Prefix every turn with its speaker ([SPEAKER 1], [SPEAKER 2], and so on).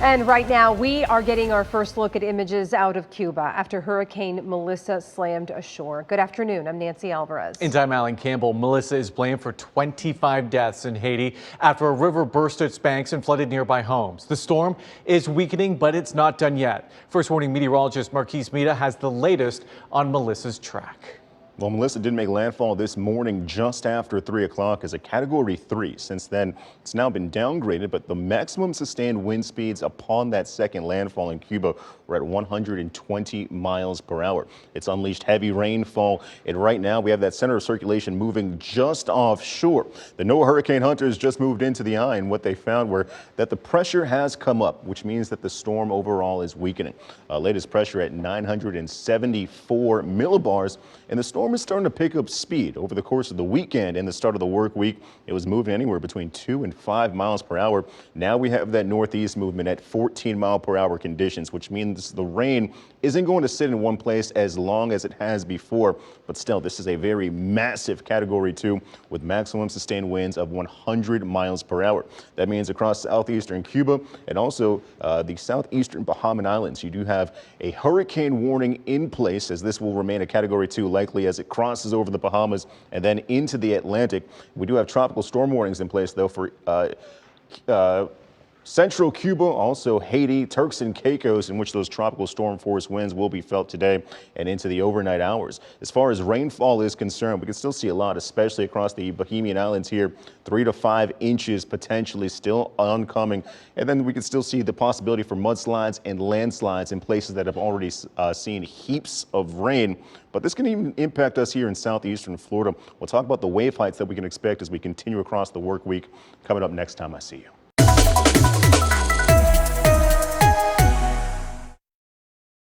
[SPEAKER 1] And right now, we are getting our first look at images out of Cuba after Hurricane Melissa slammed ashore. Good afternoon. I'm Nancy Alvarez.
[SPEAKER 2] And I'm Alan Campbell. Melissa is blamed for 25 deaths in Haiti after a river burst its banks and flooded nearby homes. The storm is weakening, but it's not done yet. First Warning meteorologist Marquise Mita has the latest on Melissa's track.
[SPEAKER 3] Well, Melissa did make landfall this morning just after 3 o'clock as a Category 3. Since then, it's now been downgraded, but the maximum sustained wind speeds upon that second landfall in Cuba were at 120 miles per hour. It's unleashed heavy rainfall, and right now we have that center of circulation moving just offshore. The NOAA hurricane hunters just moved into the eye, and what they found were that the pressure has come up, which means that the storm overall is weakening. Latest pressure at 974 millibars, and the storm is starting to pick up speed over the course of the weekend and the start of the work week. It was moving anywhere between 2 and 5 miles per hour. Now we have that northeast movement at 14-mile-per-hour conditions, which means the rain isn't going to sit in one place as long as it has before. But still, this is a very massive Category 2 with maximum sustained winds of 100 miles per hour. That means across southeastern Cuba and also the southeastern Bahamian Islands, you do have a hurricane warning in place, as this will remain a Category 2 likely as it crosses over the Bahamas and then into the Atlantic. We do have tropical storm warnings in place, though, for central Cuba, also Haiti, Turks and Caicos, in which those tropical storm force winds will be felt today and into the overnight hours. As far as rainfall is concerned, we can still see a lot, especially across the Bahamian Islands here, 3 to 5 inches potentially still oncoming. And then we can still see the possibility for mudslides and landslides in places that have already seen heaps of rain. But this can even impact us here in southeastern Florida. We'll talk about the wave heights that we can expect as we continue across the work week coming up next time I see you.